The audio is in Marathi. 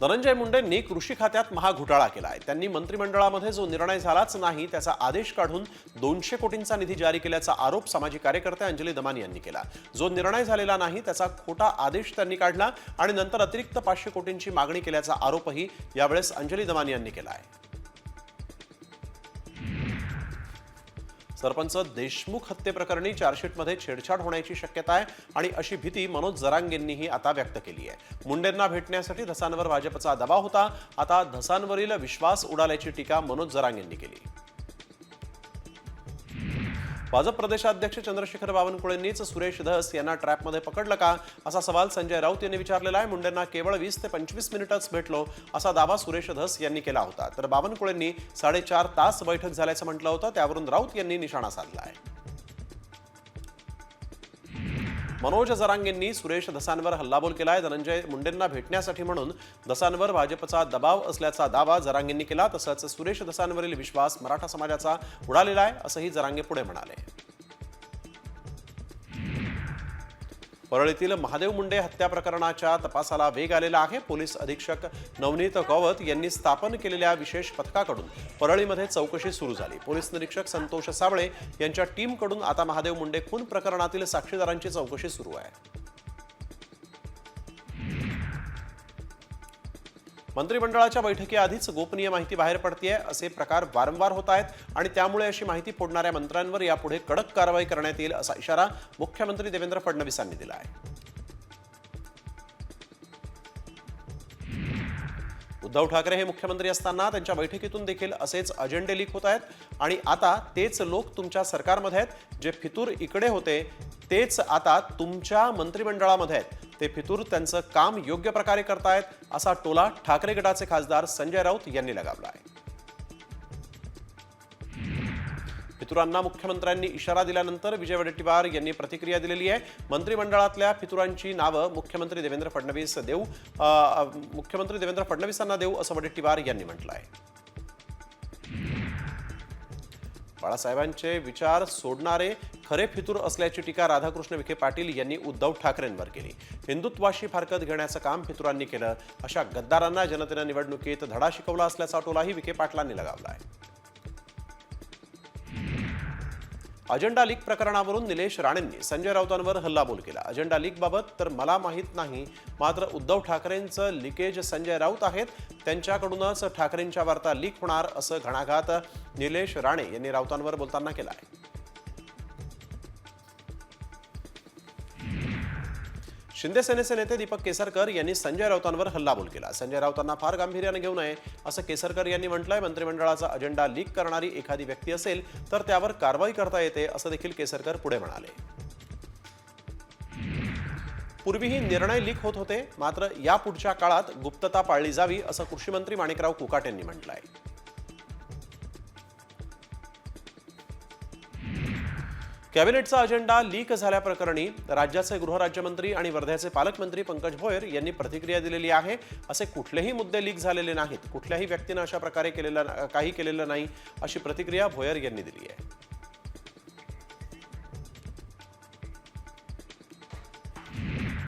धनंजय मुंडेंनी कृषी खात्यात महाघोटाळा केलाय। त्यांनी मंत्रिमंडळामध्ये जो निर्णय झालाच नाही त्याचा आदेश काढून 200 कोटींचा निधी जारी केल्याचा आरोप सामाजिक कार्यकर्ते अंजली दमानी यांनी केला। जो निर्णय झालेला नाही त्याचा खोटा आदेश त्यांनी काढला आणि नंतर अतिरिक्त 500 कोटींची मागणी केल्याचा आरोपही यावेळेस अंजली दमानी यांनी केला आहे। सरपंच देशमुख हत्येप्रकरणी चार्जशीटमध्ये छेडछाड होण्याची शक्यता आहे आणि अशी भीती मनोज जरांगेंनीही आता व्यक्त केली आहे। मुंडेंना भेटण्यासाठी धसांवर भाजपचा दबाव होता, आता धसांवरील विश्वास उडाल्याची टीका मनोज जरांगेंनी केली। भाजप प्रदेशाध्यक्ष चंद्रशेखर बावनकुळेंनीच सुरेश धस यांना ट्रॅपमध्ये पकडलं का असा सवाल संजय राऊत यांनी विचारलेला आहे। मुंडेंना केवळ 20 ते 25 मिनिटच भेटलो असा दावा सुरेश धस यांनी केला होता, तर बावनकुळेंनी 4.5 तास बैठक झाल्याचं म्हटलं होतं। त्यावरून राऊत यांनी निशाणा साधला आहे। मनोज जरांगेंनी सुरेश धसांवर हल्लाबोल केलाय। धनंजय मुंडेंना भेटण्यासाठी म्हणून धसांवर भाजपचा दबाव असल्याचा दावा जरांगेंनी केला। तसंच सुरेश धसांवरील विश्वास मराठा समाजाचा उडालेला आहे असंही जरांगे पुढे म्हणाले। परळीतील महादेव मुंडे हत्या प्रकरणाच्या तपासाला वेग आलेला आहे। पोलीस अधीक्षक नवनीत कौवत यांनी स्थापन केलेल्या विशेष पथकाकडून परळीमध्ये चौकशी सुरू झाली। पोलीस निरीक्षक संतोष साबळे यांच्या टीमकडून आता महादेव मुंडे खून प्रकरणातील साक्षीदारांची चौकशी सुरू आहे। मंत्रिमंडळाच्या बैठकीआधीच गोपनीय माहिती बाहेर पडतेय असे प्रकार वारंवार होत आहेत आणि त्यामुळे अशी माहिती फोडणाऱ्या मंत्र्यांवर यापुढे कडक कारवाई करण्यात येईल असा इशारा मुख्यमंत्री देवेंद्र फडणवीसांनी दिला आहे। उद्धव ठाकरे हे मुख्यमंत्री असताना त्यांच्या बैठकीतून देखील असेच अजेंडे लीक होत आहेत आणि आता तेच लोक तुमच्या सरकारमध्ये आहेत। जे फितूर इकडे होते तेच आता तुमच्या मंत्रिमंडळामध्ये आहेत। ते फितूर त्यांचं काम योग्य प्रकारे करतायत असा टोला ठाकरे गटाचे खासदार संजय राऊत यांनी लगावला आहे। फितुरांना मुख्यमंत्र्यांनी इशारा दिल्यानंतर विजय वडेट्टीवार यांनी प्रतिक्रिया दिलेली आहे। मंत्रिमंडळातल्या फितुरांची नावं मुख्यमंत्री देवेंद्र फडणवीसांना देऊ असं वडेट्टीवार यांनी म्हटलं आहे। बाळासाहेबांचे विचार सोडणारे खरे फितूर असल्याची टीका राधाकृष्ण विखे पाटील यांनी उद्धव ठाकरेंवर केली। हिंदुत्वाशी फारकत घेण्याचं काम फितुरांनी केलं, अशा गद्दारांना जनतेनं निवडणुकीत धडा शिकवला असल्याचा टोलाही विखे पाटलांनी लगावला आहे। अजेंडा लीक प्रकरणावरून निलेश राणेंनी संजय राऊतांवर हल्लाबोल केला। अजेंडा लीक बाबत तर मला माहीत नाही, मात्र उद्धव ठाकरेंचं लिकेज संजय राऊत आहेत, त्यांच्याकडूनच ठाकरेंच्या वार्ता लीक होणार असं घणाघात निलेश राणे यांनी राऊतांवर बोलताना केला आहे। शिंदे सेनेचे नेते दीपक केसरकर यांनी संजय राऊतांवर हल्लाबोल केला। संजय राऊतांना फार गांभीर्याने घेऊ नये असं केसरकर यांनी म्हटलंय। मंत्रिमंडळाचा अजेंडा लीक करणारी एखादी व्यक्ती असेल तर त्यावर कारवाई करता येते असं देखील केसरकर पुढे म्हणाले। पूर्वीही निर्णय लीक होत होते, मात्र यापुढच्या काळात गुप्तता पाळली जावी असं कृषी मंत्री माणिकराव कुकाट यांनी म्हटलंय। कॅबिनेटचा अजेंडा लीक झाल्याप्रकरणी राज्याचे गृहराज्यमंत्री आणि वर्ध्याचे पालकमंत्री पंकज भोयर यांनी प्रतिक्रिया दिलेली आहे। असे कुठलेही मुद्दे लीक झालेले नाहीत, कुठल्याही व्यक्तीने अशा प्रकारे काही केलेलं नाही अशी प्रतिक्रिया भोयर यांनी दिली आहे।